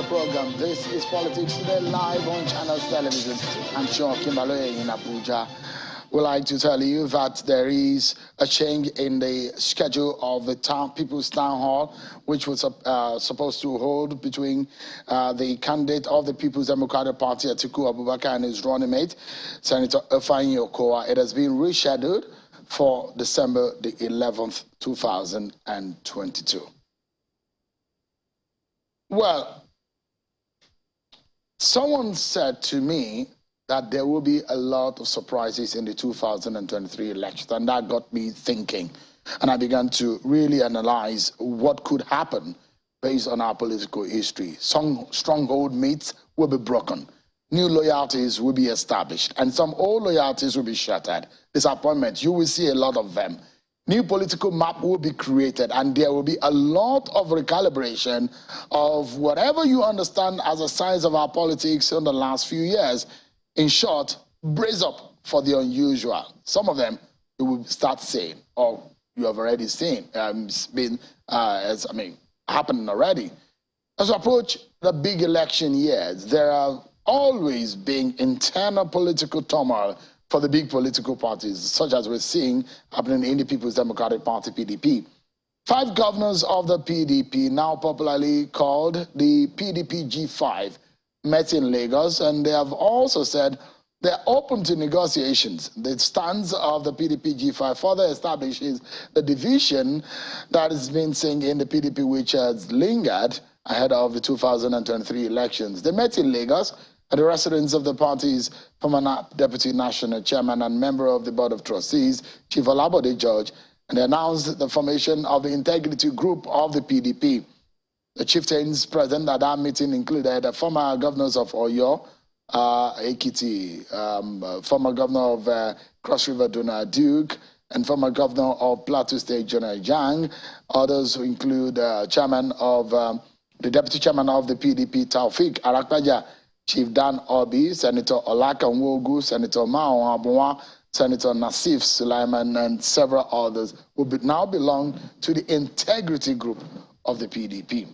program. This is Politics Today, live on Channels Television. I'm sure Kimbaloye in Abuja. Would like to tell you that there is a change in the schedule of the People's Town Hall, which was supposed to hold between the candidate of the People's Democratic Party, Atiku Abubakar, and his running mate, Senator Ifeanyi Okowa. It has been rescheduled for December the 11th, 2022. Well, someone said to me that there will be a lot of surprises in the 2023 election, and that got me thinking. And I began to really analyze what could happen based on our political history. Some stronghold myths will be broken. New loyalties will be established, and some old loyalties will be shattered. Disappointment, you will see a lot of them. New political map will be created, and there will be a lot of recalibration of whatever you understand as a size of our politics in the last few years. In short, brace up for the unusual. Some of them you will start seeing, or you have already seen. It's been, happening already. As we approach the big election years, there are always been internal political turmoil for the big political parties, such as we're seeing happening in the People's Democratic Party, PDP. 5 governors of the PDP, now popularly called the PDP G5, met in Lagos, and they have also said they're open to negotiations. The stance of the PDP G5 further establishes the division that has been seen in the PDP, which has lingered ahead of the 2023 elections. They met in Lagos at the residence of the party's former Deputy National Chairman and member of the Board of Trustees, Chief Olabode George, and they announced the formation of the Integrity Group of the PDP. The chieftains present at that meeting included the former governors of Oyo, Ekiti, former governor of Cross River, Donald Duke, and former governor of Plateau State, General Yang. Others who include the deputy chairman of the PDP, Taufik Arakpaja, Chief Dan Obi, Senator Olaka Nwogu, Senator Mao Abunwa, Senator Nassif Sulaiman, and several others who now belong to the Integrity Group of the PDP.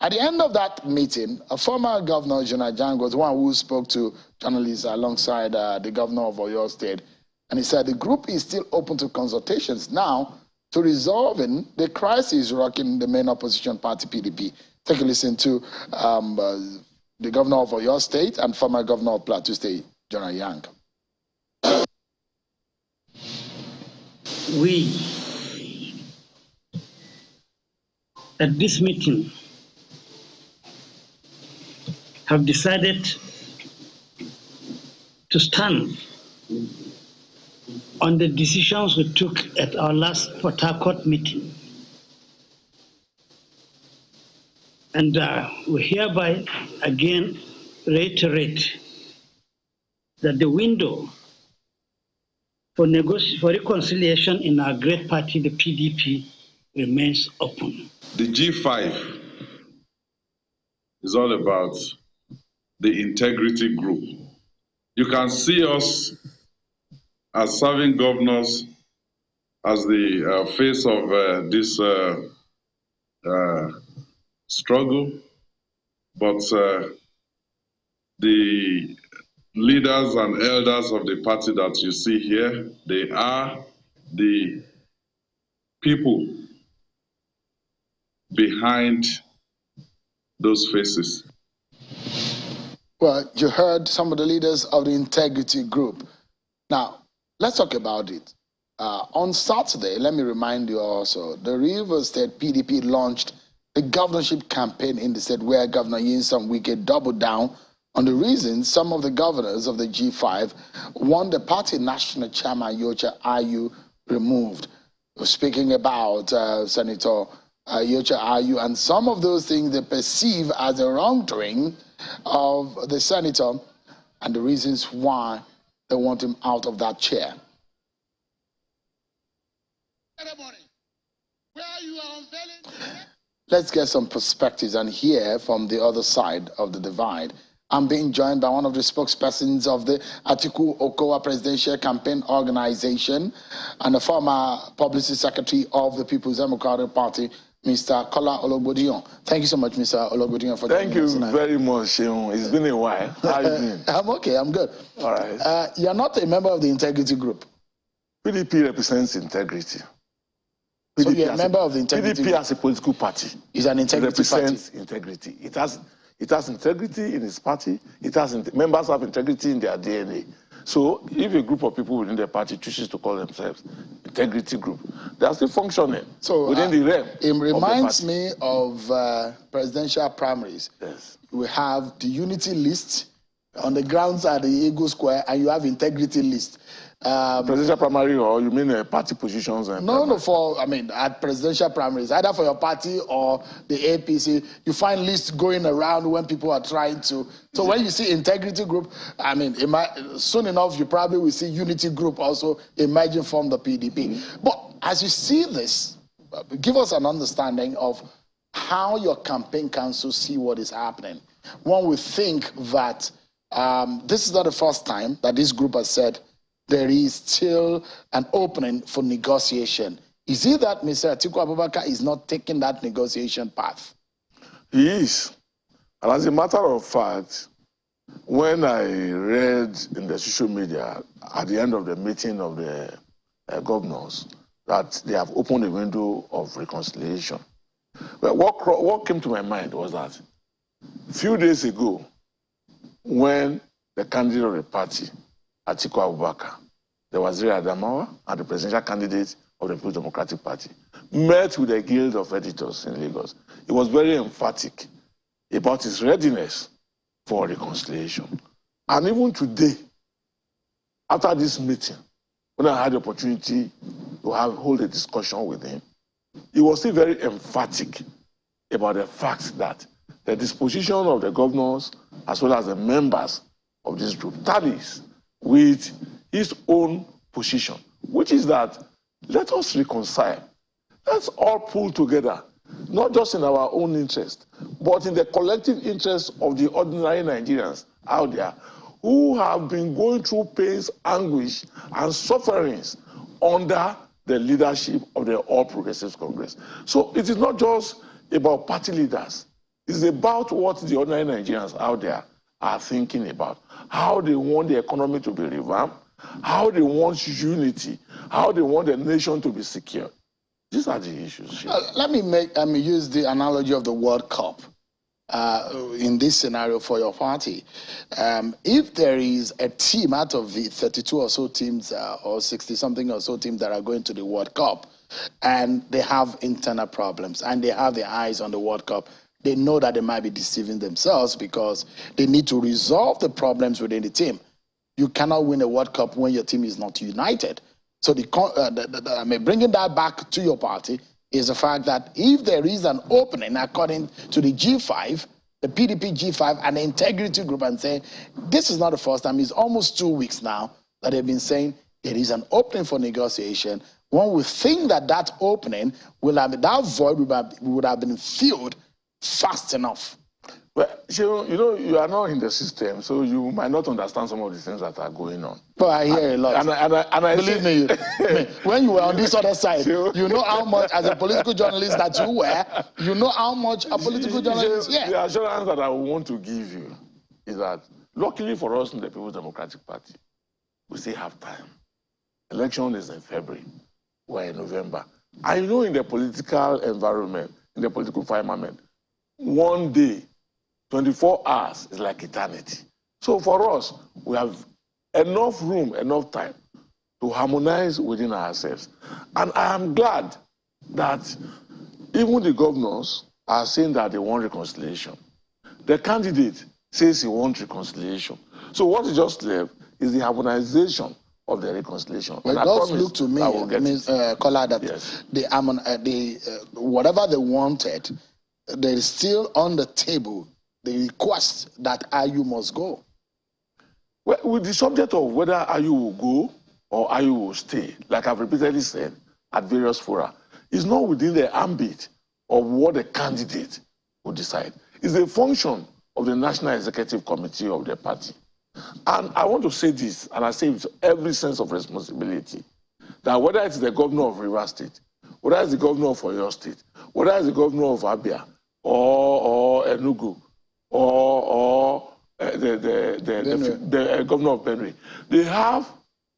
At the end of that meeting, a former governor, General Yang, was one who spoke to journalists alongside the governor of Oyo State. And he said the group is still open to consultations now to resolving the crisis rocking the main opposition party, PDP. Take a listen to the governor of Oyo State and former governor of Plateau State, General Yang. We, at this meeting, have decided to stand on the decisions we took at our last Port Harcourt meeting. And we hereby again reiterate that the window for reconciliation in our great party, the PDP, remains open. The G5 is all about the Integrity Group. You can see us as serving governors as the face of this struggle, but the leaders and elders of the party that you see here, they are the people behind those faces. Well, you heard some of the leaders of the Integrity Group. Now, let's talk about it. On Saturday, let me remind you also, the Rivers State PDP launched a governorship campaign in the state where Governor Nyesom Wike doubled down on the reasons some of the governors of the G5 want the party national chairman, Yocha Ayu, removed. Speaking about Senator Yocha Ayu and some of those things they perceive as a wrongdoing of the senator and the reasons why they want him out of that chair. Let's get some perspectives and hear from the other side of the divide. I'm being joined by one of the spokespersons of the Atiku Okowa Presidential Campaign Organization and the former Publicity Secretary of the People's Democratic Party, Mr. Kola Ologbodion. Thank you so much, Mr. Ologbodion, for joining us tonight. Thank you very much, Sheung. It's been a while. How you doing? I'm okay, I'm good. All right. You're not a member of the Integrity Group. PDP represents integrity. So you're a member of the Integrity PDP Group. as a political party Is an integrity represents party. integrity. It has integrity in its party. It has members have integrity in their DNA. So if a group of people within the party chooses to call themselves integrity group, they are still functioning within the realm. It reminds me of presidential primaries. Yes. We have the unity list on the grounds at the Eagle Square, and you have integrity list. Presidential primary, or you mean party positions? And at presidential primaries, either for your party or the APC, you find lists going around when people are trying to. So when you see integrity group, soon enough you probably will see unity group also emerging from the PDP. But as you see this, give us an understanding of how your campaign council see what is happening. One would think that this is not the first time that this group has said there is still an opening for negotiation. Is it that Mr. Atiku Abubakar is not taking that negotiation path? He is. And as a matter of fact, when I read in the social media at the end of the meeting of the governors that they have opened a window of reconciliation, well, what came to my mind was that a few days ago, when the candidate of the party, Atiku Abubakar, the Waziri Adamawa, and the presidential candidate of the People's Democratic Party, met with the Guild of Editors in Lagos, he was very emphatic about his readiness for reconciliation. And even today, after this meeting, when I had the opportunity to hold a discussion with him, he was still very emphatic about the fact that the disposition of the governors as well as the members of this group tallies with his own position, which is that let us reconcile. Let's all pull together, not just in our own interest, but in the collective interest of the ordinary Nigerians out there who have been going through pains, anguish, and sufferings under the leadership of the All Progressives Congress. So it is not just about party leaders. It's about what the ordinary Nigerians out there are thinking about, how they want the economy to be revamped, how they want unity, how they want the nation to be secure. These are the issues. Let me use the analogy of the World Cup in this scenario for your party. If there is a team out of the 32 or so teams or 60-something or so teams that are going to the World Cup, and they have internal problems and they have their eyes on the World Cup, they know that they might be deceiving themselves because they need to resolve the problems within the team. You cannot win a World Cup when your team is not united. So bringing that back to your party is the fact that if there is an opening according to the G5, the PDP G5 and the Integrity Group, and saying this is not the first time, it's almost 2 weeks now that they've been saying there is an opening for negotiation, one would think that that opening will have, that void would have been filled fast enough. Well, you are not in the system, so you might not understand some of the things that are going on. But I hear a lot. And I believe me, when you were on this other side, you know how much, as a political journalist that you were, you know how much a political journalist, The assurance that I want to give you is that, luckily for us in the People's Democratic Party, we still have time. Election is in February. We're in November. I know in the political environment, in the political firmament, one day, 24 hours is like eternity. So for us, we have enough room, enough time to harmonize within ourselves. And I am glad that even the governors are saying that they want reconciliation. The candidate says he wants reconciliation. So what is just left is the harmonization of the reconciliation. Well, it does look to me, Kola, that yes, whatever they wanted, there is still on the table the request that IU must go. Well, with the subject of whether IU will go or IU will stay, like I've repeatedly said at various fora, is not within the ambit of what the candidate will decide. It's a function of the National Executive Committee of the party. And I want to say this, and I say it with every sense of responsibility, that whether it's the governor of Rivers State, whether it's the governor of Oyo State, whether it's the governor of Abia, or Enugu, or the governor of Benue, they have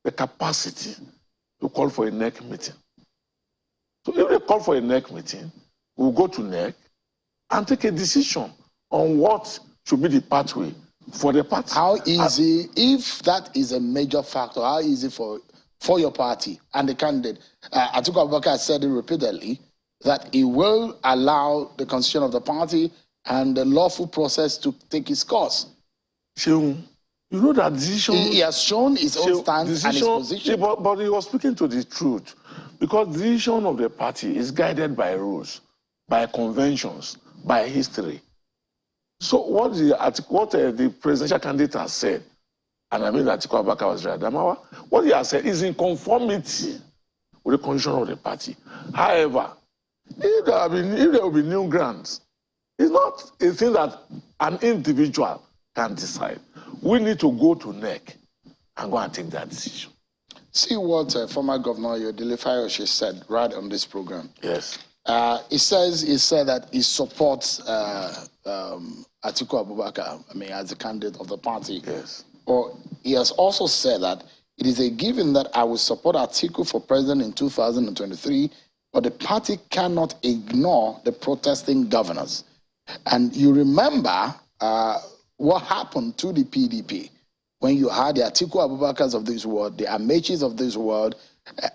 the capacity to call for a NEC meeting. So if they call for a NEC meeting, we'll go to NEC and take a decision on what should be the pathway for the party. How easy, if that is a major factor, how easy for your party and the candidate? Atiku Abubakar has said it repeatedly that he will allow the constitution of the party and the lawful process to take its course. Sheung, you know that decision... He has shown his own stance and his position. But he was speaking to the truth, because the decision of the party is guided by rules, by conventions, by history. So what the presidential candidate has said, and I mean Atiku Abubakar was right, Adamawa, what he has said is in conformity with the constitution of the party. However, if there will be new grants, it's not a thing that an individual can decide. We need to go to NEC and go and take that decision. See what former Governor Yodele Fayose said right on this program. Yes. He said that he supports Atiku Abubakar, as the candidate of the party. Yes. Or he has also said that it is a given that I will support Atiku for president in 2023, but the party cannot ignore the protesting governors. And you remember what happened to the PDP when you had the Atiku Abubakars of this world, the Amechis of this world,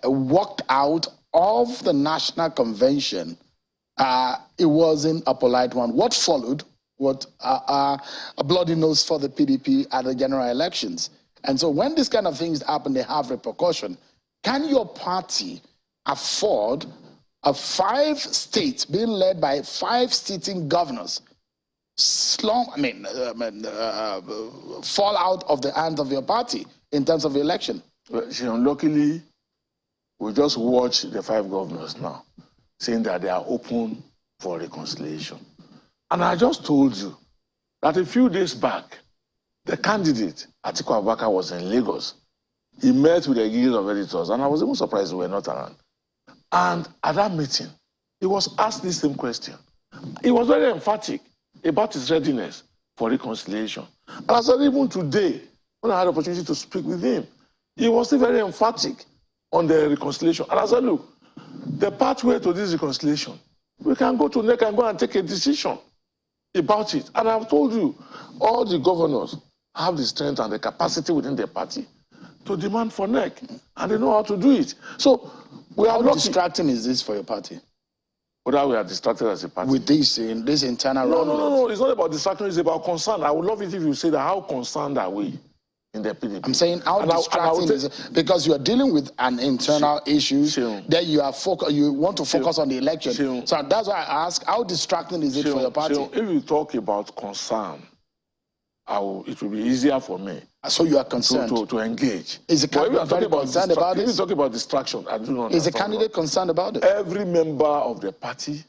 walked out of the National Convention. It wasn't a polite one. What followed? What a bloody nose for the PDP at the general elections. And so when these kind of things happen, they have repercussion. Can your party afford a 5 states being led by 5 sitting governors fall out of the hands of your party in terms of the election? Luckily, we just watch the 5 governors now saying that they are open for reconciliation. And I just told you that a few days back, the candidate, Atiku Abubakar, was in Lagos. He met with the guild of editors, and I was even surprised we were not around. And at that meeting, he was asked the same question. He was very emphatic about his readiness for reconciliation. And I said, even today, when I had the opportunity to speak with him, he was still very emphatic on the reconciliation. And I said, look, the pathway to this reconciliation, we can go to NEC and go and take a decision about it. And I've told you, all the governors have the strength and the capacity within their party to demand for NEC, and they know how to do it. So we are how distracting is this for your party? Whether we are distracted as a party with this internal No, it's not about distraction, it's about concern. I would love it if you say that. How concerned are we in the PDP? I'm saying how distracting is it? Because you are dealing with an internal issue, then you want to focus on the election. So that's why I ask, how distracting is it for your party? If you talk about concern, it will be easier for me. So you are concerned to engage. Is the candidate very concerned about it? If you talk about distraction, I do not understand. Is the candidate concerned about it? Every member of the party,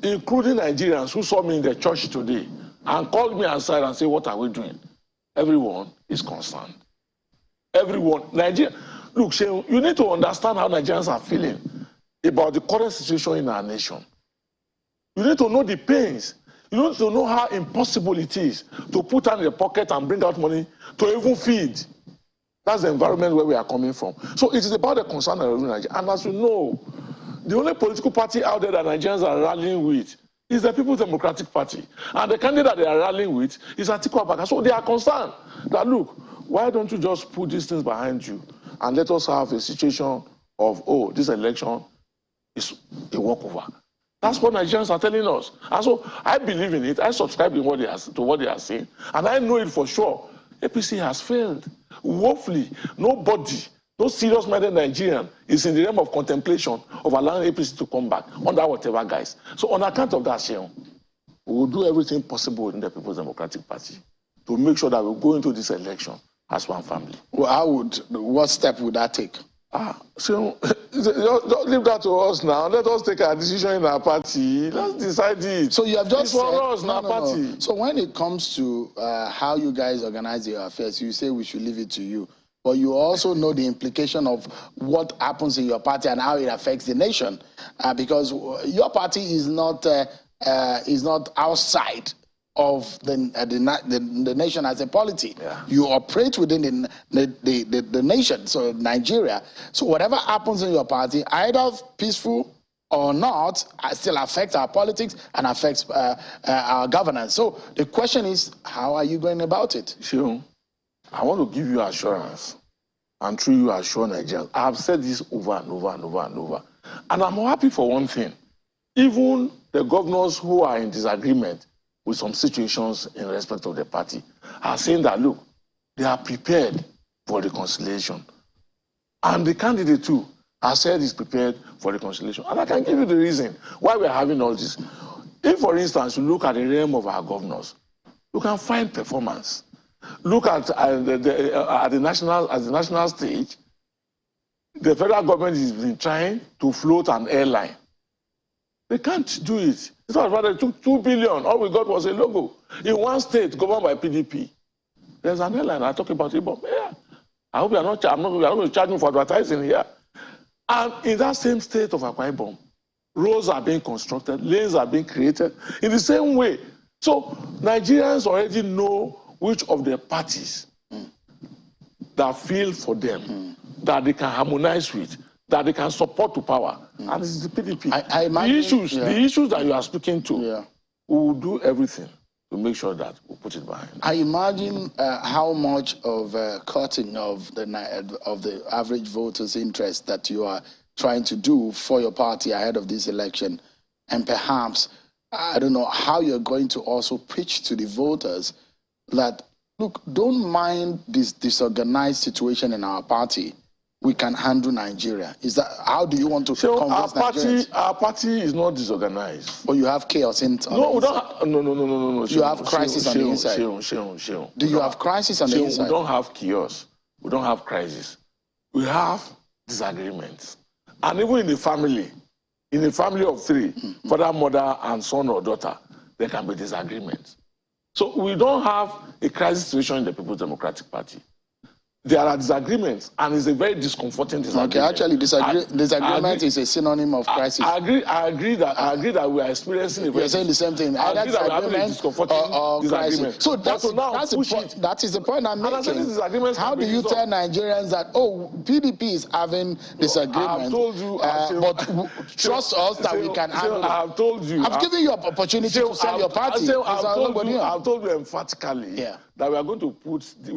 including Nigerians who saw me in the church today and called me aside and said, what are we doing? Everyone is concerned. Everyone. Look, you need to understand how Nigerians are feeling about the current situation in our nation. You need to know the pains. You need to know how impossible it is to put hand in the pocket and bring out money to even feed. That's the environment where we are coming from. So it is about the concern of Nigeria. And as you know, the only political party out there that Nigerians are rallying with is the People's Democratic Party. And the candidate they are rallying with is Atiku Abubakar. So they are concerned that, look, why don't you just put these things behind you and let us have a situation of, oh, this election is a walkover. That's what Nigerians are telling us. And so I believe in it. I subscribe to what they are saying. And I know it for sure. APC has failed. Woefully, nobody, no serious-minded Nigerian is in the realm of contemplation of allowing APC to come back under whatever guise. So on account of that, Sheung, we will do everything possible in the People's Democratic Party to make sure that we go into this election as one family. Well, what step would that take? So don't leave that to us now. Let us take our decision in our party. Let's decide it. So you have just it's for said, us in our party. So when it comes to how you guys organize your affairs, you say we should leave it to you. But you also know the implication of what happens in your party and how it affects the nation, because your party is not outside of the nation as a polity. Yeah. You operate within the nation, so Nigeria. So whatever happens in your party, either peaceful or not, still affects our politics and affects our governance. So the question is, how are you going about it? Sure. I want to give you assurance, and through you assure Nigerians. I have said this over and over and over and over. And I'm happy for one thing. Even the governors who are in disagreement with some situations in respect of the party are saying that, look, they are prepared for reconciliation. And the candidate too has said he's prepared for reconciliation. And I can give you the reason why we're having all this. If, for instance, you look at the realm of our governors, you can find performance. Look at the national stage, the federal government has been trying to float an airline. They can't do it. It's not rather it took 2 billion. All we got was a logo. In one state governed by PDP, there's an airline. I talk about it, but yeah, I hope we are not going to charge me for advertising here. And in that same state of Akwa Ibom, roads are being constructed, lanes are being created in the same way. So Nigerians already know which of the parties that feel for them, that they can harmonize with, that they can support to power. And this is the PDP. I imagine, the issues that you are speaking to, we will do everything to make sure that we put it behind. I imagine how much of cutting of the average voter's interest that you are trying to do for your party ahead of this election, and perhaps, I don't know, how you're going to also preach to the voters that, look, don't mind this disorganized situation in our party. We can handle Nigeria. Is that, how do you want to convince Nigerians? Our party is not disorganized. But you have chaos on the inside. No. You have crisis on the inside. Do you have crisis on the inside? We don't have chaos. We don't have crisis. We have disagreements. And even in a family of three, father, mother, and son or daughter, there can be disagreements. So we don't have a crisis situation in the People's Democratic Party. There are disagreements, and it's a very discomforting disagreement. Okay, actually, disagreement is a synonym of crisis. I agree that we are experiencing a very... You're saying the same thing. I agree that we are having a discomforting disagreement. So that is the point I'm making. How do you tell Nigerians that, oh, PDP is having disagreement, I've told you, but trust us that we can handle it? I've told you. I've given you an opportunity to sell your party. I've told you emphatically that we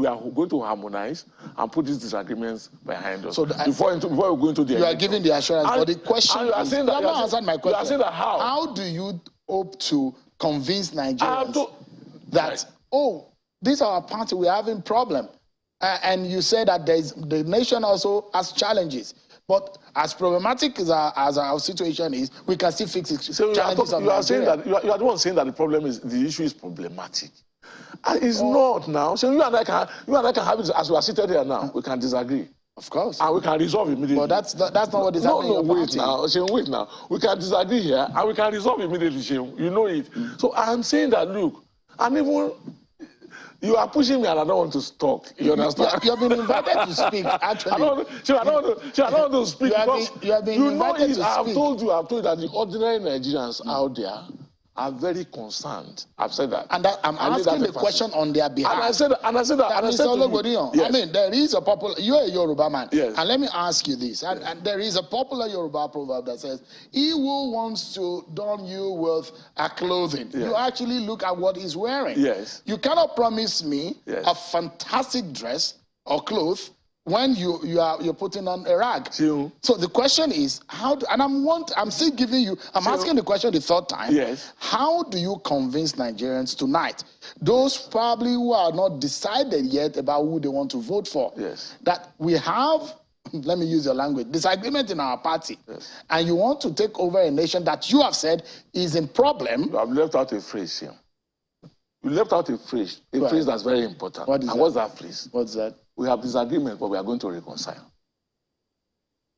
are going to harmonize and put these disagreements behind us. So before we go into the you are giving the assurance, but the question is, you have not answered my question. You are saying that how do you hope to convince Nigerians that, oh, this is our party, we're having problem, and you say that the nation also has challenges, but as problematic as our situation is, we can still fix it. So you are the one saying that the issue is problematic. It's not now. So you and I can have it as we are seated here now. We can disagree. Of course. And we can resolve immediately. But that's not what is happening in your party. Wait now. We can disagree here and we can resolve immediately, Sheung. You know it. So I'm saying that, look, and even you are pushing me and I don't want to talk. You understand? You have been invited to speak, actually. I don't want to speak you have been invited to speak. I've told you that the ordinary Nigerians out there are very concerned. I've said that. And I'm asking the question on their behalf. And I said that. Yes. I mean, there is a popular, you're a Yoruba man. Yes. And let me ask you this. And there is a popular Yoruba proverb that says, he who wants to don you with a clothing, you actually look at what he's wearing. Yes. You cannot promise me a fantastic dress or clothes when you're putting on a rag. Sure. So the question is, I'm still giving you, asking the question the third time. Yes. How do you convince Nigerians tonight, those probably who are not decided yet about who they want to vote for, that we have, let me use your language, disagreement in our party, and you want to take over a nation that you have said is in problem? You have left out a phrase here. You left out a phrase that's very important. What is that? What's that phrase? What's that? We have disagreement, but we are going to reconcile.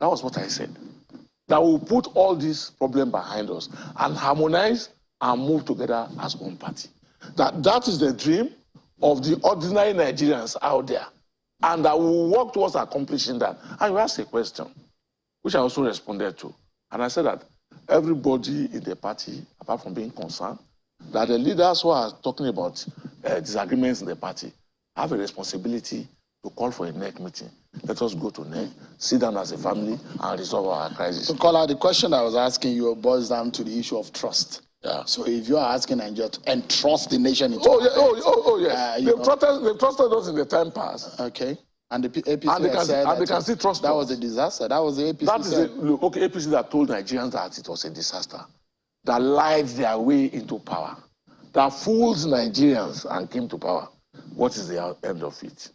That was what I said. That we'll put all this problem behind us and harmonize and move together as one party. That is the dream of the ordinary Nigerians out there. And that we'll work towards accomplishing that. And you asked a question, which I also responded to. And I said that everybody in the party, apart from being concerned, that the leaders who are talking about disagreements in the party have a responsibility to call for a NEC meeting. Let us go to NEC, sit down as a family, and resolve our crisis. So, Kola, the question I was asking you boils down to the issue of trust. Yeah. So if you are asking Nigeria to entrust the nation into yes. They've trusted us in the time past. Okay. And the APC said they can still trust that us. was a disaster. That was the APC. That is APC that told Nigerians that it was a disaster, that lied their way into power, that fooled Nigerians and came to power. What is the end of it?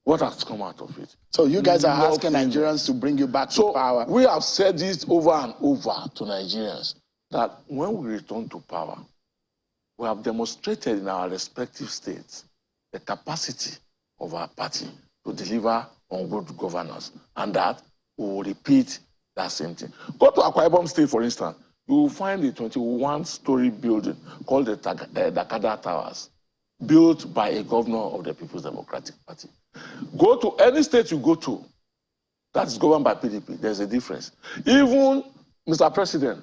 What has come out of it? So you guys are asking Nigerians to bring you back to power. We have said this over and over to Nigerians, that when we return to power, we have demonstrated in our respective states the capacity of our party to deliver on good governance, and that we will repeat that same thing. Go to Akwa Ibom State, for instance, you will find a 21-story building called the Dakada Towers, built by a governor of the People's Democratic Party. Go to any state you go to that is governed by PDP, there's a difference. Even Mr. President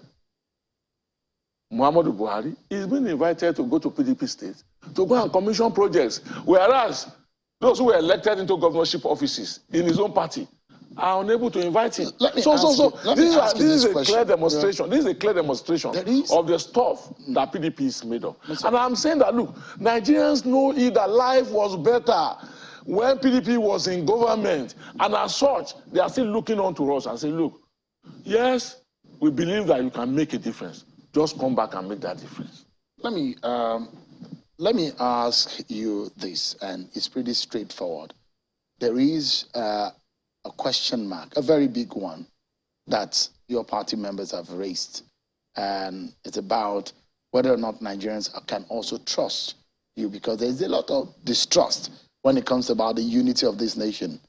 Muhammadu Buhari is being invited to go to PDP states to go and commission projects, whereas those who were elected into governorship offices in his own party are unable to invite him. This is a clear demonstration. This is a clear demonstration of the stuff that PDP is made of. And I'm saying that, look, Nigerians know that life was better when PDP was in government, and as such, they are still looking on to us and say, look, yes, we believe that you can make a difference. Just come back and make that difference. Let me ask you this, and it's pretty straightforward. There is a question mark, a very big one, that your party members have raised, and it's about whether or not Nigerians can also trust you, because there's a lot of distrust when it comes about the unity of this nation,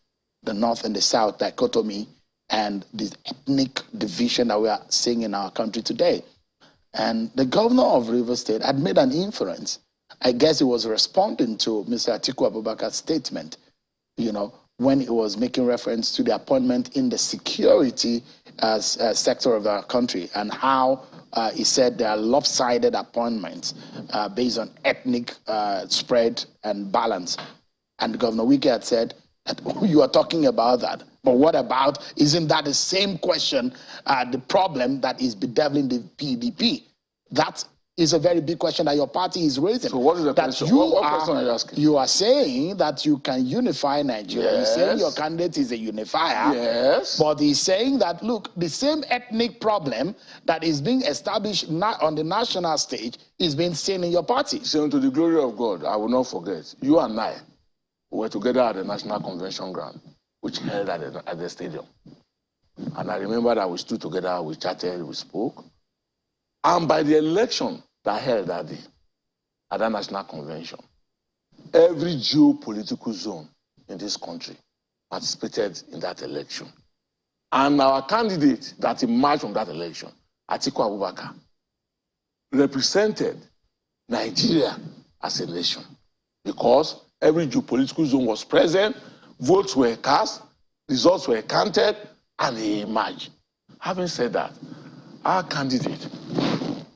the North and the South dichotomy, and this ethnic division that we are seeing in our country today. And the governor of Rivers State had made an inference. I guess he was responding to Mr. Atiku Abubakar's statement, you know, when he was making reference to the appointment in the security sector of our country, and how he said there are lopsided appointments based on ethnic spread and balance. And Governor Wike had said that you are talking about that, but what about, isn't that the same question, the problem that is bedeviling the PDP? That is a very big question that your party is raising. So what is the question? What question are you asking? You are saying that you can unify Nigeria. Yes. You're saying your candidate is a unifier. Yes. But he's saying that, look, the same ethnic problem that is being established on the national stage is being seen in your party. So to the glory of God, I will not forget, you and I were together at the National Convention ground, which held at the stadium. And I remember that we stood together, we chatted, we spoke. And by the election that held that day, at that National Convention, every geopolitical zone in this country participated in that election. And our candidate that emerged from that election, Atiku Abubakar, represented Nigeria as a nation, because every geopolitical zone was present, votes were cast, results were counted, and he emerged. Having said that, our candidate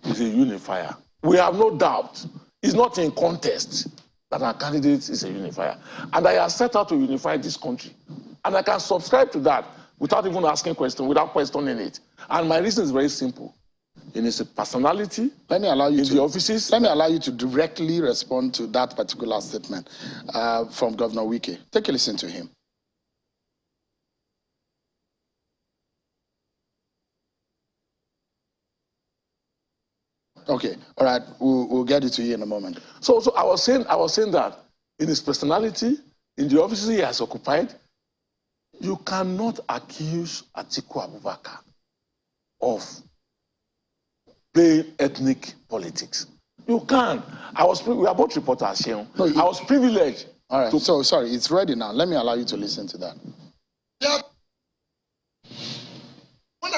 is a unifier. We have no doubt, it's not in contest that our candidate is a unifier. And I have set out to unify this country. And I can subscribe to that without even asking questions, without questioning it. And my reason is very simple. In his personality, let me allow you in the offices. Let me allow you to directly respond to that particular statement from Governor Wike. Take a listen to him. Okay, all right, we'll get it to you in a moment. So I was saying that in his personality, in the offices he has occupied, you cannot accuse Atiku Abubakar of playing ethnic politics. You can't. We are both reporters here. No, I was privileged. All right, so sorry, it's ready now. Let me allow you to listen to that. Yep.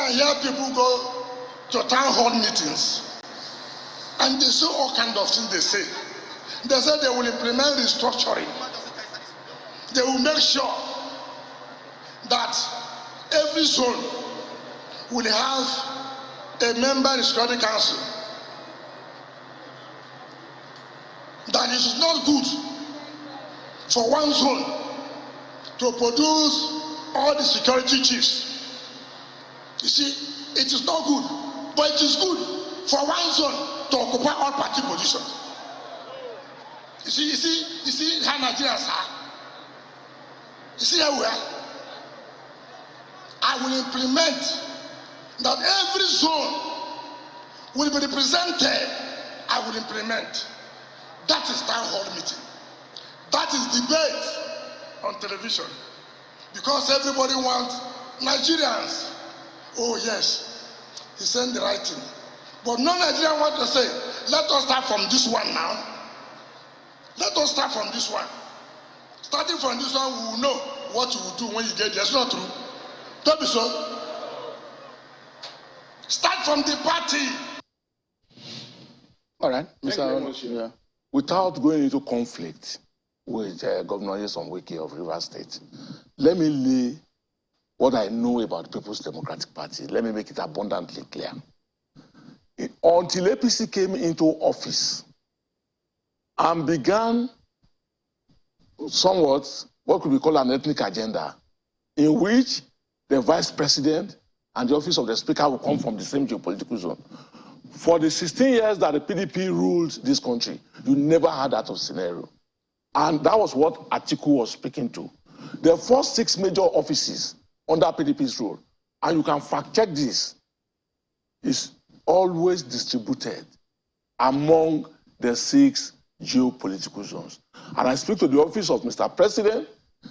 I hear people go to town hall meetings and they say all kinds of things they say. They say they will implement restructuring. They will make sure that every zone will have a member in the Security Council. That it is not good for one zone to produce all the security chiefs. You see, it is not good, but it is good for one zone to occupy all party positions. You see how Nigerians are. You see how we are. I will implement that every zone will be represented. I will implement. That is town hall meeting. That is debate on television. Because everybody wants Nigerians. Oh yes, he said the right thing. But no Nigerian want to say, let us start from this one now. Let us start from this one. Starting from this one, we will know what you will do when you get there. It's not true. Don't be so. Start from the party. All right, Mr. Yeah. Without going into conflict with Governor Nyesom Wike of Rivers State, let me lay what I know about the People's Democratic Party. Let me make it abundantly clear. Until APC came into office and began somewhat what could be called an ethnic agenda, in which the vice president and the office of the speaker will come from the same geopolitical zone. For the 16 years that the PDP ruled this country, you never had that scenario. And that was what Atiku was speaking to. The first 6 major offices under PDP's rule, and you can fact check this, is always distributed among the 6 geopolitical zones. And I speak to the office of Mr. President,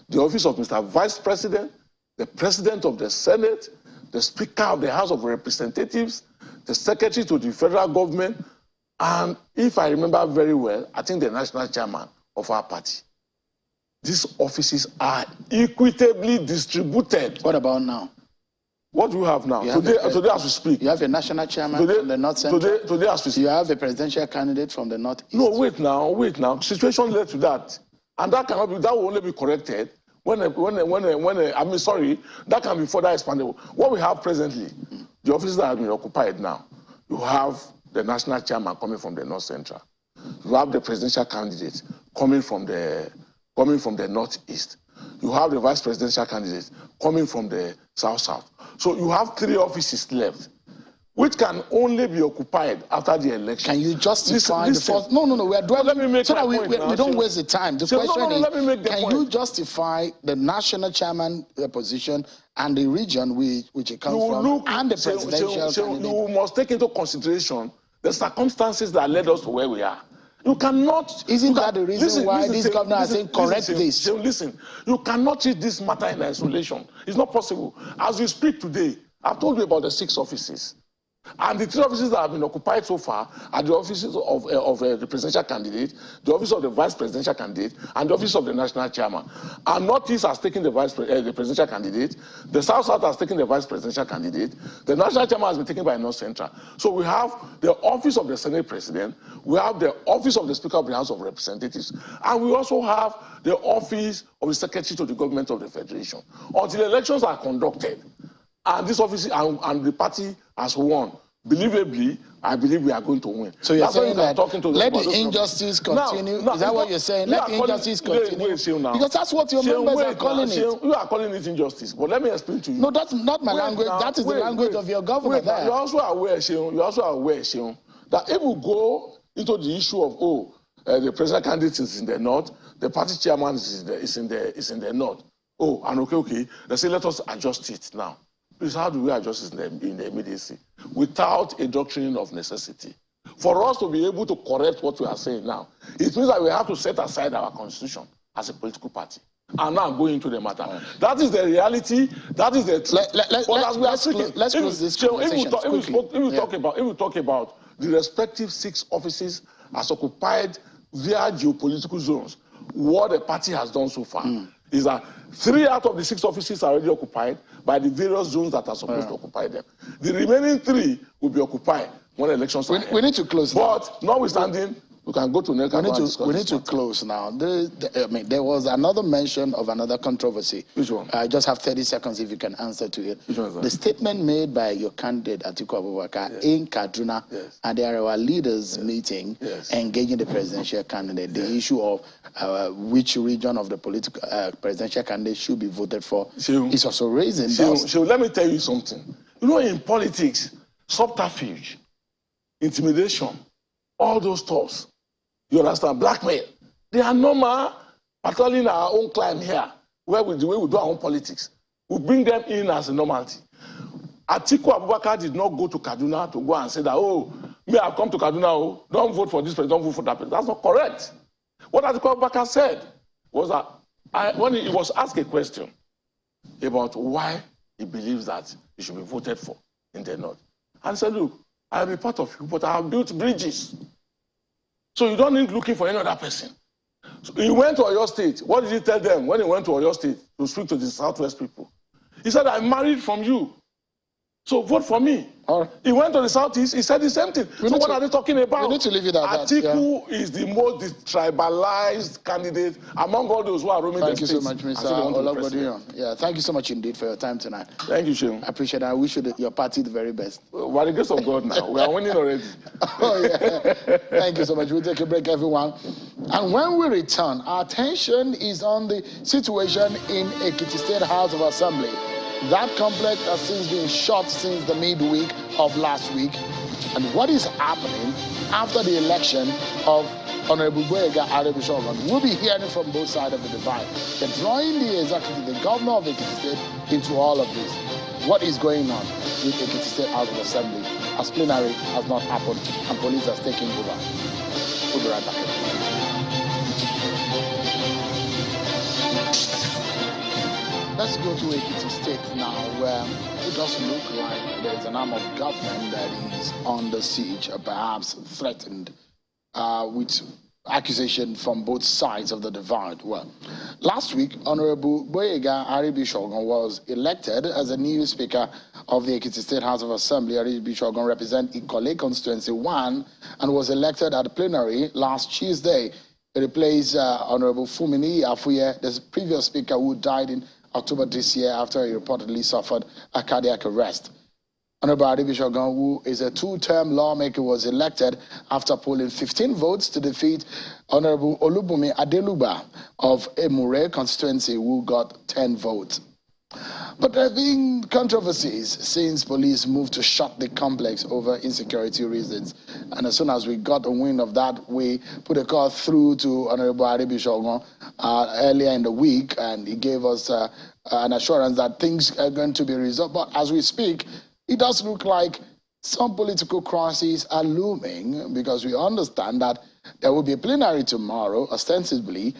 the office of Mr. Vice President, the President of the Senate, the Speaker of the House of Representatives, the Secretary to the Federal Government, and if I remember very well, I think the National Chairman of our party. These offices are equitably distributed. What about now? What do you have now? Today as we speak. You have a national chairman from the North Central. Today as we speak. You have a presidential candidate from the Northeast. No, wait now. Situation led to that. And that will only be corrected that can be further expanded. What we have presently, the offices that have been occupied now, you have the national chairman coming from the North Central. You have the presidential candidate coming from the Northeast. You have the vice presidential candidate coming from the South. So you have 3 offices left, which can only be occupied after the election. Can you justify the first? No. We are dwelling. Let me make so my that point we don't waste the time. The question is, can point. you justify the national chairman position and the region which it comes from, and the presidential candidate? You must take into consideration the circumstances that led us to where we are. You cannot. Isn't that the reason why this governor is saying correct this? Listen, you cannot treat this matter in isolation. It's not possible. As we speak today, I've told you about the 6 offices. And the 3 offices that have been occupied so far are the offices of the presidential candidate, the office of the vice presidential candidate, and the office of the national chairman. And Northeast has taken the presidential candidate, the South has taken the vice presidential candidate, the national chairman has been taken by North Central. So we have the office of the Senate President, we have the office of the Speaker of the House of Representatives, and we also have the office of the Secretary to the Government of the Federation. Until elections are conducted, and this office and the party has won, believably, I believe we are going to win. So you're saying that let the injustice continue? Is that what you're saying? Let the injustice continue? Because that's what your members are calling it. You are calling it injustice, but let me explain to you. No, that's not my language. That is the language of your governor there. You're also aware, Sheon, that if we go into the issue of, the president candidate is in the north, the party chairman is in the north. And okay, they say let us adjust it now. Please, how do we adjust it in the immediacy without a doctrine of necessity? For us to be able to correct what we are saying now, it means that we have to set aside our constitution as a political party and now go into the matter. That is the reality. That is the truth. Let's close this conversation. If we talk about the respective 6 offices as occupied via geopolitical zones, what the party has done so far, is that 3 out of the 6 offices are already occupied by the various zones that are supposed to occupy them. The remaining 3 will be occupied when elections are held. We need to close. But notwithstanding, we can go to Nelka. We need to close now. There was another mention of another controversy. Which one? I just have 30 seconds if you can answer to it. Which one is that? The statement made by your candidate, Atiku Abubakar, in Kaduna, and there were leaders meeting, engaging the presidential candidate. The issue of which region of the political presidential candidate should be voted for is also raising. Let me tell you something. You know, in politics, subterfuge, intimidation, all those stuff, you understand, blackmail, they are normal, patrolling our own climb here, the way we do our own politics. We bring them in as a normality. Atiku Abubakar did not go to Kaduna to go and say that, oh, me, I've come to Kaduna, oh, don't vote for this person, don't vote for that person. That's not correct. What Atiku Abubakar said was that when he was asked a question about why he believes that he should be voted for in the north, and he said, look, I am a part of you, but I have built bridges. So you don't need looking for any other person. So he went to Oyo State. What did he tell them when he went to Oyo State to speak to the Southwest people? He said, I'm married from you, so vote for me. He went to the Southeast, he said the same thing. So what are they talking about? We need to leave it at that. Atiku is the most tribalized candidate among all those who are roaming the states. Thank you so much, Mr. Olabodiyan. Yeah, thank you so much indeed for your time tonight. Thank you, Sheung. I appreciate it. I wish you your party the very best. By the grace of God now, we are winning already. Oh, yeah. Thank you so much. We'll take a break, everyone. And when we return, our attention is on the situation in Ekiti State House of Assembly. That complex has since been shut since the midweek of last week. And what is happening after the election of Honorable Boyega Arebishogun? We'll be hearing from both sides of the divide. They're drawing the executive, the governor of Ekiti State, into all of this. What is going on with Ekiti State House of Assembly as plenary has not happened and police are taking over? We'll be right back. Let's go to Ekiti State now, where it does look like there's an arm of government that is under siege, or perhaps threatened, with accusation from both sides of the divide. Well, last week, Honorable Boyega Arebishogun was elected as a new Speaker of the Ekiti State House of Assembly. Arebishogun represents Ikole Constituency 1 and was elected at the plenary last Tuesday. He replaced Honorable Fumini Afuye, the previous Speaker who died in October this year after he reportedly suffered a cardiac arrest. Honorable Arebishogun, who is a 2-term lawmaker, was elected after polling 15 votes to defeat Honorable Olubunmi Adeluba of Emure constituency, who got 10 votes. But there have been controversies since police moved to shut the complex over insecurity reasons. And as soon as we got a wind of that, we put a call through to Honorable Arebishogun earlier in the week, and he gave us an assurance that things are going to be resolved. But as we speak, it does look like some political crises are looming, because we understand that there will be a plenary tomorrow, ostensibly.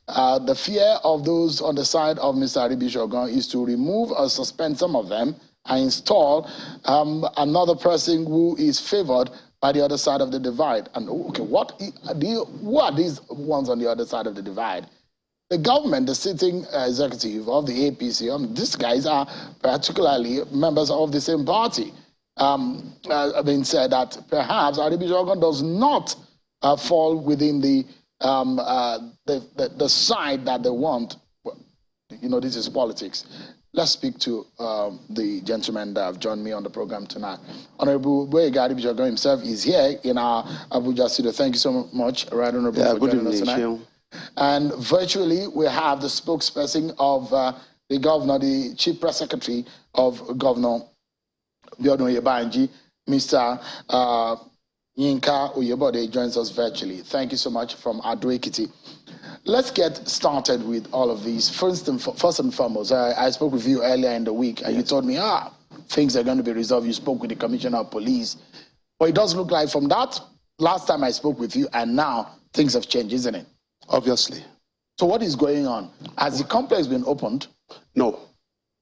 The fear of those on the side of Mr. Arebishogun is to remove or suspend some of them and install another person who is favored by the other side of the divide. And okay, who are these ones on the other side of the divide? The government, the sitting executive of the APC, these guys are particularly members of the same party. Said that perhaps Arebishogun does not fall within the side that they want. Well, you know, this is politics. Let's speak to the gentlemen that have joined me on the program tonight. Honorable Boyega Arebishogun himself is here in our Abuja studio. Thank you so much, Right Honorable, for joining us tonight. And virtually, we have the spokesperson of the governor, the chief press secretary of Governor Biodun Yebanji, Mr. Yinka Oyebode, joins us virtually. Thank you so much from Ado Ekiti. Let's get started with all of these. First and foremost, I spoke with you earlier in the week, and you told me, things are going to be resolved. You spoke with the Commissioner of Police. But it does look like from that last time I spoke with you and now, things have changed, isn't it? Obviously. So what is going on? Has the complex been opened? No.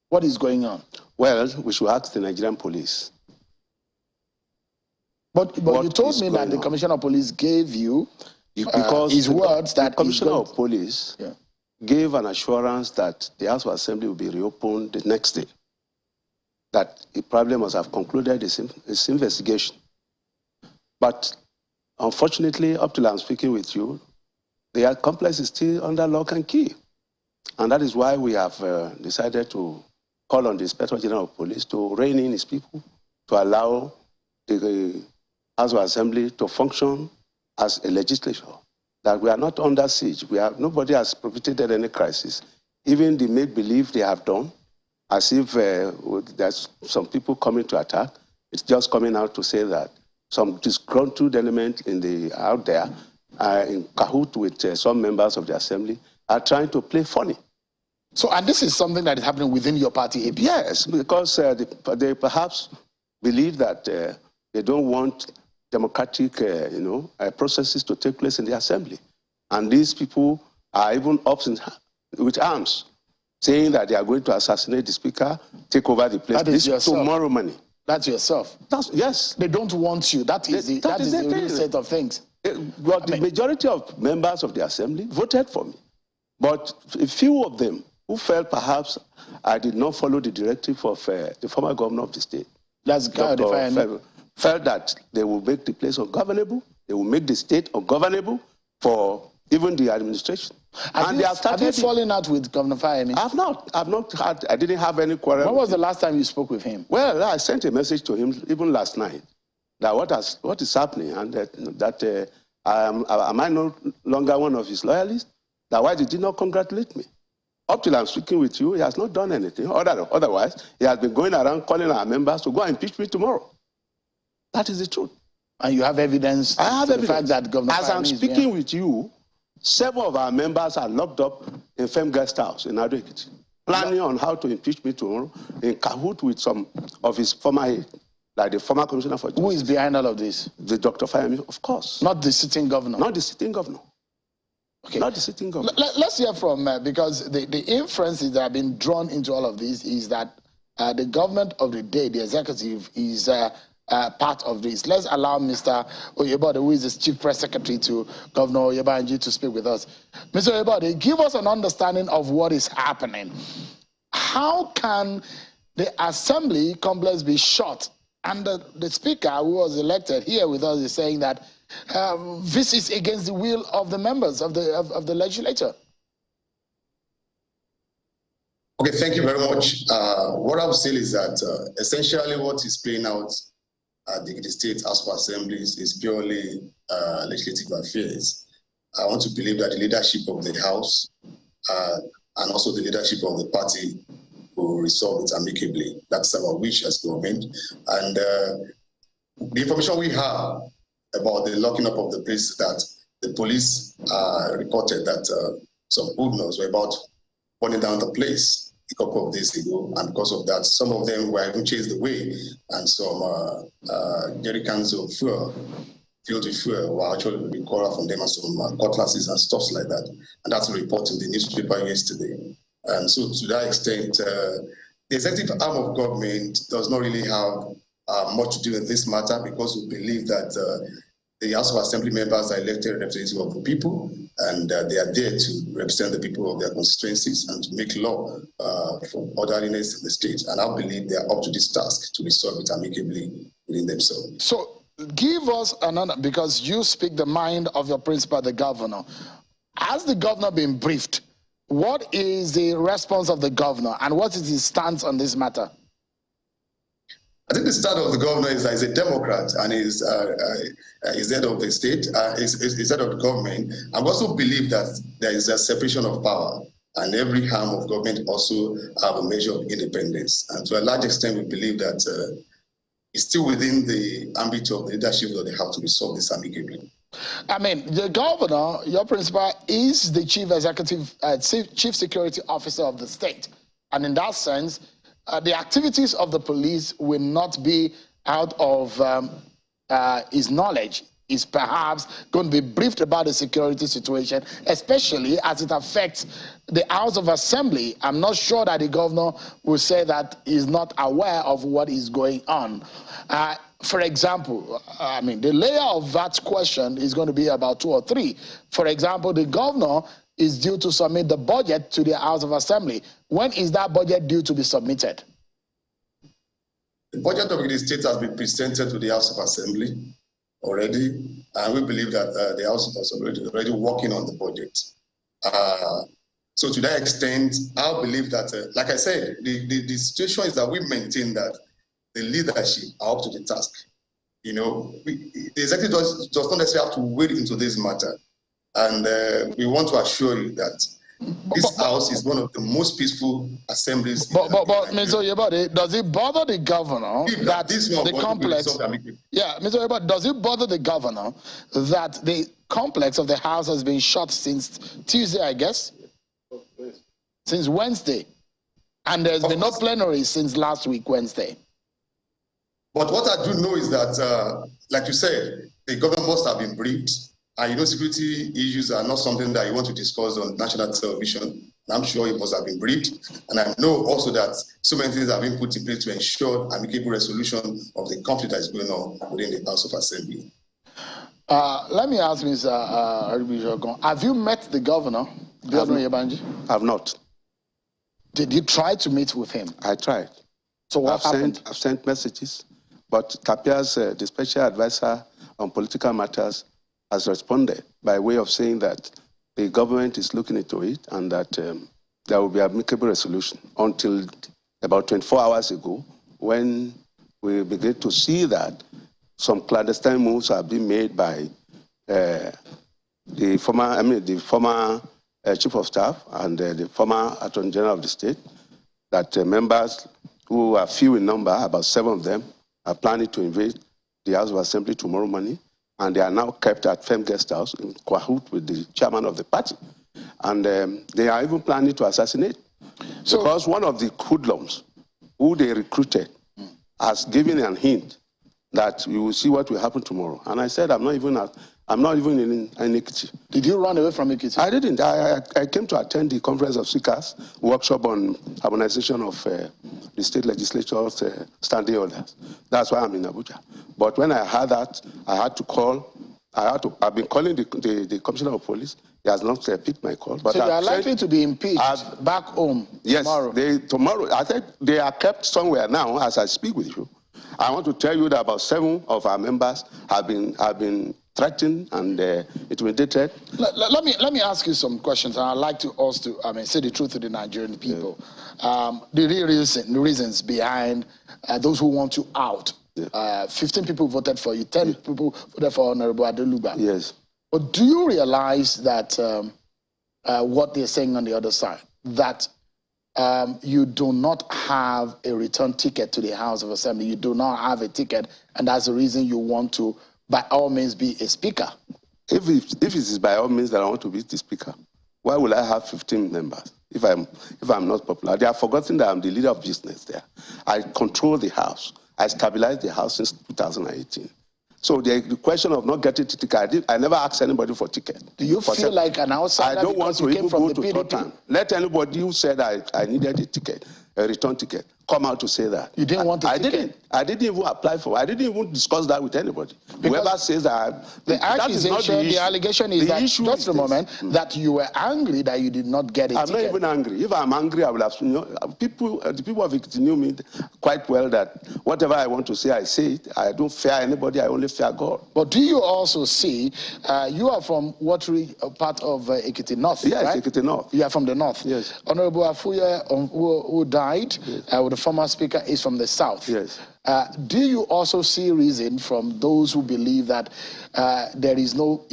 What is going on? Well, we should ask the Nigerian police. But you told me that the Commissioner of Police gave you because his words that the Commissioner of Police gave an assurance that the House of Assembly will be reopened the next day, that the problem must have concluded its investigation. But unfortunately, up till I'm speaking with you, the complex is still under lock and key. And that is why we have decided to call on the Inspector General of Police to rein in his people, to allow the House of Assembly to function as a legislature. That we are not under siege. Nobody has perpetrated any crisis. Even the make-believe they have done, as if there's some people coming to attack, it's just coming out to say that some disgruntled element out there, in cahoot with some members of the Assembly, are trying to play funny. So, and this is something that is happening within your party, APC? Yes, because they perhaps believe that they don't want democratic processes to take place in the Assembly. And these people are even up with arms, saying that they are going to assassinate the Speaker, take over the place. That is yourself. Tomorrow morning. That's yourself. Yes. They don't want you. That is the real set of things. But the majority of members of the Assembly voted for me. But a few of them who felt perhaps I did not follow the directive of the former governor of the state, that's felt that they will make the place ungovernable, they will make the state ungovernable for even the administration. Have you fallen out with Governor Fayemi? I didn't have any quarrel. When was the last time you spoke with him? Well, I sent a message to him even last night that what is happening, and that am I no longer one of his loyalists? That why did he not congratulate me? Up till I'm speaking with you, he has not done anything. Otherwise, he has been going around calling our members to go and impeach me tomorrow. That is the truth. And you have evidence? I have evidence. The fact that Governor As I'm speaking with you, 7 of our members are locked up in Fem Guest House in Ekiti, planning on how to impeach me tomorrow in cahoot with some of his former aides, like the former Commissioner for Justice. Who is behind all of this? The Dr. Fayemi, of course. Not the sitting governor? Not the sitting governor. Okay. Not the sitting governor. Let's hear from, because the inferences that have been drawn into all of this is that the government of the day, the executive, is part of this. Let's allow Mr. Oyebode, who is the Chief Press Secretary to Governor Oyebanji, to speak with us. Mr. Oyebode, give us an understanding of what is happening. How can the Assembly complex be shut? And the Speaker, who was elected here with us, is saying that this is against the will of the members of the legislature. Okay, thank you very much. What I would say is that essentially what is playing out at the State House of Assemblies is purely legislative affairs. I want to believe that the leadership of the House and also the leadership of the party will resolve it amicably. That's our wish as government. And the information we have about the locking up of the place is that the police reported that some hoodlums were about burning down the place a couple of days ago, and because of that, some of them were even chased away, and some jerry cans of fuel, filled with fuel, were actually recovered from them, and some cutlasses and stuff like that. And that's a report in the newspaper yesterday. And so to that extent, the executive arm of government does not really have much to do with this matter, because we believe that the House of Assembly members are elected representatives of the people, and they are there to represent the people of their constituencies and to make law for orderliness in the state. And I believe they are up to this task to resolve it amicably within themselves. So give us another, because you speak the mind of your principal, the governor. Has the governor been briefed? What is the response of the governor, and what is his stance on this matter? I think the start of the governor is that he's a Democrat and he's head of the state, he's head of the government. I also believe that there is a separation of power, and every arm of government also have a measure of independence. And to a large extent, we believe that it's still within the ambit of the leadership of the House to resolve this amicably. I mean, the governor, your principal, is the chief executive, chief security officer of the state. And in that sense, the activities of the police will not be out of his knowledge. is perhaps going to be briefed about the security situation, especially as it affects the House of Assembly. I'm not sure that the governor will say that he's not aware of what is going on. For example, I mean, the layer of that question is going to be about 2 or 3. For example, the governor is due to submit the budget to the House of Assembly. When is that budget due to be submitted? The budget of the state has been presented to the House of Assembly already, and we believe that the House of Assembly is already working on the budget. So to that extent, I believe that, like I said, the situation is that we maintain that the leadership are up to the task. You know, the executive does not necessarily have to wade into this matter. And we want to assure you that this house is one of the most peaceful assemblies. But Mr. Oyebode, does it bother the governor that the complex? Yeah, Mr. Oyebode, does it bother the governor that the complex of the house has been shut since Tuesday, I guess? Since Wednesday. And there's been no plenary since last week, Wednesday. But what I do know is that, like you said, the governor must have been briefed. And you know, security issues are not something that you want to discuss on national television. I'm sure it must have been briefed. And I know also that so many things have been put in place to ensure amicable resolution of the conflict that is going on within the House of Assembly. Let me ask Mr. Aribijogon, have you met the governor, Governor Yebanji? I have not. Did you try to meet with him? I tried. So what happened? I've sent messages, but Tapia's, the special advisor on political matters, has responded by way of saying that the government is looking into it and that there will be an amicable resolution until about 24 hours ago, when we begin to see that some clandestine moves are being made by the former chief of staff and the former attorney general of the state, that members who are few in number, about 7 of them, are planning to invade the House of Assembly tomorrow morning. And they are now kept at Fem Guest House in cahoot with the chairman of the party. And they are even planning to assassinate. So, because one of the hoodlums who they recruited has given an hint that we will see what will happen tomorrow. And I said, I'm not even in Ekiti. Did you run away from Ekiti? I didn't. I came to attend the Conference of Speakers workshop on harmonization of the state legislature's standing orders. That's why I'm in Abuja. But when I heard that, I had to call. I've been calling the commissioner of police. He has not picked my call. But so you are likely to be impeached back home tomorrow? Yes, tomorrow. I think they are kept somewhere now as I speak with you. I want to tell you that about 7 of our members have been threatened and intimidated. Let me ask you some questions, and I'd like to also say the truth to the Nigerian people. Yeah. The real reasons behind those who want you out. Yeah. 15 people voted for you, 10 people voted for Honorable Adeluba. Yes. But do you realize that what they're saying on the other side, that you do not have a return ticket to the House of Assembly, you do not have a ticket, and that's the reason you want to, by all means, be a speaker? If it is by all means that I want to be the speaker, why will I have 15 members if I'm not popular? They have forgotten that I'm the leader of business there. I control the House. I stabilized the House since 2018. So the question of not getting a ticket, I never asked anybody for a ticket. Do you feel like an outsider? I don't want to even go to PDP? Tottenham. Let anybody who said I needed a ticket, a return ticket, come out to say that. You didn't want a ticket? I didn't even apply for it. I didn't even discuss that with anybody. Because whoever says that, the allegation is that, just a moment, that you were angry that you did not get a ticket. I'm not even angry. If I'm angry, I will have, the people of Ekiti knew me quite well that whatever I want to say, I say it. I don't fear anybody, I only fear God. But do you also see, you are from watery part of Ekiti North, yes, right? Ekiti North. You are from the North. Yes. Honorable Afuye, who died, yes, the former speaker, is from the South. Yes. Do you also see reason from those who believe that there is no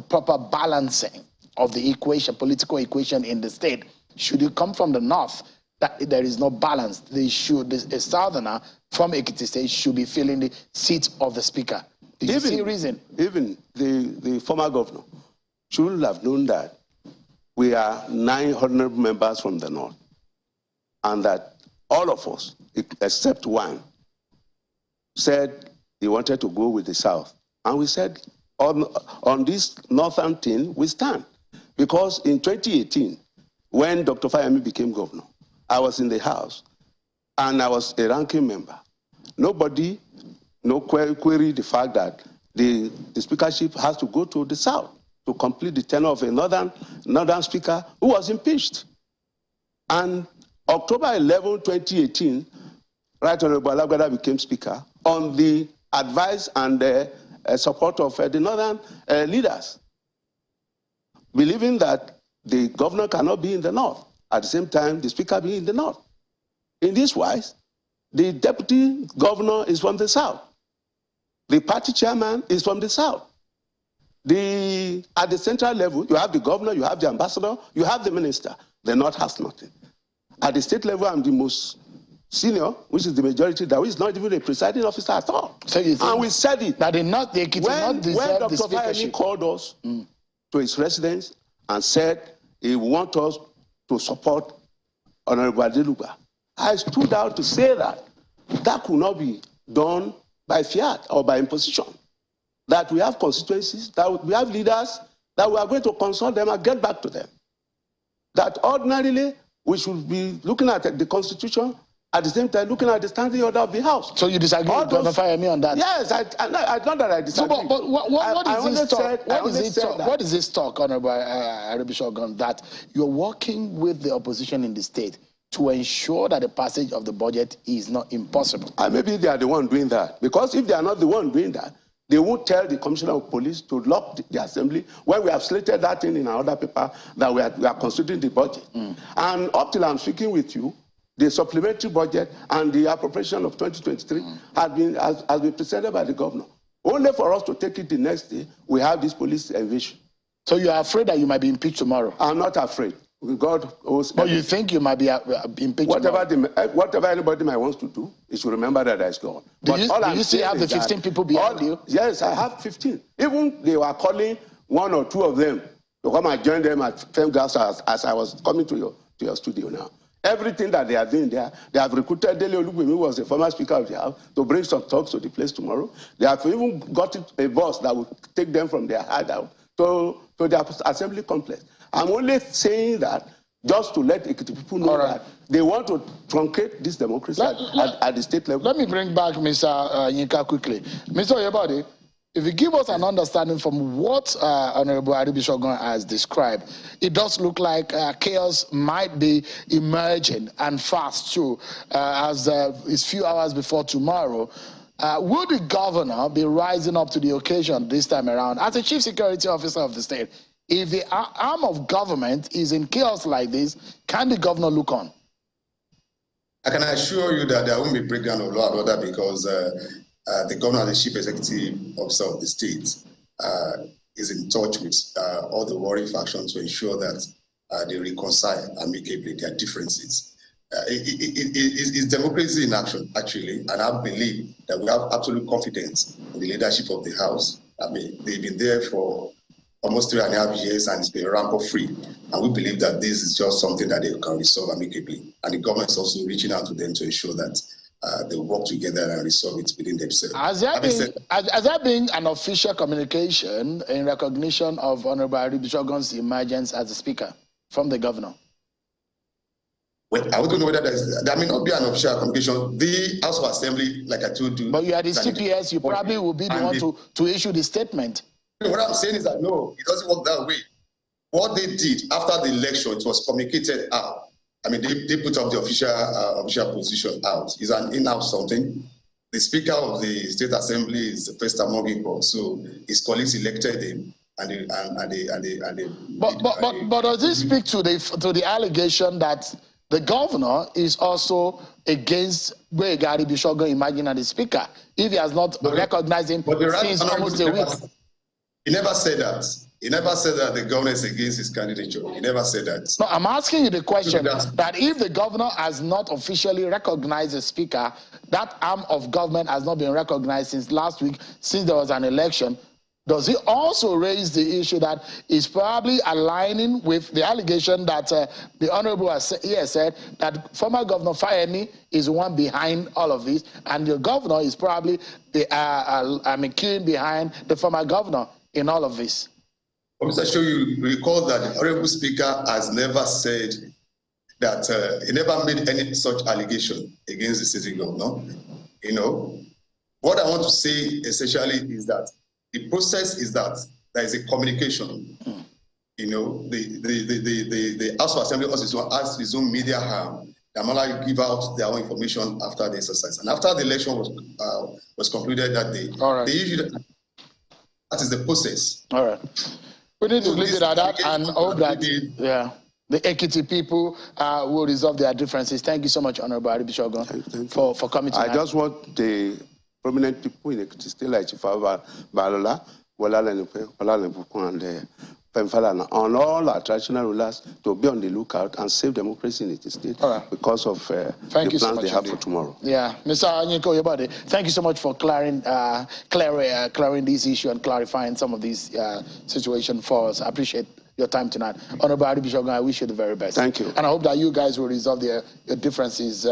proper balancing of the equation, political equation in the state? Should you come from the North, that there is no balance? A Southerner from Ekiti State should be filling the seat of the speaker. Do you see reason? Even the former governor should have known that we are 900 members from the North, and that all of us, except one, said he wanted to go with the South. And we said, on this northern thing, we stand. Because in 2018, when Dr. Fayemi became governor, I was in the House, and I was a ranking member. Nobody queried the fact that the speakership has to go to the South to complete the tenure of a northern speaker who was impeached. And October 11, 2018, Right Honorable Alagbada became speaker on the advice and support of the northern leaders, believing that the governor cannot be in the north, at the same time the speaker being in the north. In this wise, the deputy governor is from the south. The party chairman is from the south. At the central level, you have the governor, you have the ambassador, you have the minister. The north has nothing. At the state level, I'm the most senior, which is the majority, that is not even a presiding officer at all. So you think, and we said it. That when Dr. Fayemi called us to his residence and said he wants us to support Honorable Adeluga, I stood out to say that could not be done by fiat or by imposition. That we have constituencies, that we have leaders, that we are going to consult them and get back to them. That ordinarily we should be looking at the Constitution, at the same time looking at the standing order of the House. So you disagree with Governor Fayemi on that? Yes, I know that I disagree. So, but what is this talk, Honorable Aribishogun, that you're working with the opposition in the state to ensure that the passage of the budget is not impossible? And maybe they are the one doing that. Because if they are not the one doing that, they won't tell the Commissioner of Police to lock the assembly when we have slated that in our other paper that we are considering the budget. And up till I'm speaking with you, the supplementary budget and the appropriation of 2023 has been presented by the governor. Only for us to take it the next day, we have this police invasion. So you are afraid that you might be impeached tomorrow? I'm not afraid. God owes. But you think you might be impeached tomorrow? Whatever anybody might want to do, he should remember that there is God. Do you still have the 15 people behind you? Yes, I have 15. Even they were calling one or two of them to come and join them at Fem Gas as I was coming to your studio now. Everything that they are doing there, they have recruited Dele Olugbe, who was the former speaker of the House, to bring some talks to the place tomorrow. They have even got a bus that will take them from their hideout to the assembly complex. I'm only saying that just to let Ekiti people know that they want to truncate this democracy at the state level. Let me bring back Mr. Yinka quickly. Mr. Oyebode, if you give us an understanding from what Honorable Aribishogun has described, it does look like chaos might be emerging, and fast too, as it's few hours before tomorrow. Will the governor be rising up to the occasion this time around as a chief security officer of the state? If the arm of government is in chaos like this, can the governor look on? I can assure you that there won't be breakdown of law and order because the governor, the chief executive officer of the state, is in touch with all the warring factions to ensure that they reconcile amicably their differences. It's democracy in action, actually, and I believe that we have absolute confidence in the leadership of the House. I mean, they've been there for almost 3.5 years and it's been rancor-free. And we believe that this is just something that they can resolve amicably. And the government is also reaching out to them to ensure that they work together and resolve it within themselves. Has there been an official communication in recognition of Honorable Aribishogun's emergence as the speaker from the governor? Well, I don't know whether there may not be an official communication. The House of Assembly, like I told you. But you are the CPS, you probably will be the one to issue the statement. What I'm saying is that no, it doesn't work that way. What they did after the election, it was communicated out. I mean, they put up the official position out. It's an in-house something. The Speaker of the State Assembly is the first among equal, so his colleagues elected him, But does this speak to the allegation that the governor is also against Gbege Aribishogun emerging as the speaker if he has not recognized him since almost a week? He never said that. He never said that the governor is against his candidature. He never said that. No, I'm asking you the question that if the governor has not officially recognized the speaker, that arm of government has not been recognized since last week, since there was an election, does he also raise the issue that is probably aligning with the allegation that the Honorable has said that former Governor Fayemi is the one behind all of this, and the governor is probably queuing behind the former governor? in all of this? Mr. Show, you recall that the Honorable Speaker has never said that he never made any such allegation against the sitting governor. You know, what I want to say essentially is that the process is that there is a communication. You know, the House of Assembly also has its own media arm that normally give out their own information after the exercise. And after the election was concluded that day, they usually, that is the process. All right. We need to leave it at that and hope that, the Ekiti people will resolve their differences. Thank you so much, Honorable Aribishogun, for coming tonight. I just want the prominent people in Ekiti State, like Chifa Balola, and on all our traditional rulers to be on the lookout and save democracy in the state because of the plans they have for tomorrow. Yeah, Mr. Anyiko Yobade, thank you so much for clearing this issue and clarifying some of these situations for us. I appreciate your time tonight. Honorable Aribishogun, I wish you the very best. Thank you. And I hope that you guys will resolve your differences,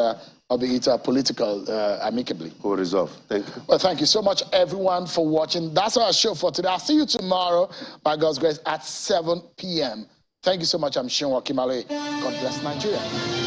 albeit political, amicably. We'll resolve. Thank you. Well, thank you so much, everyone, for watching. That's our show for today. I'll see you tomorrow, by God's grace, at 7 p.m. Thank you so much. I'm Shinwa Kimale. God bless Nigeria.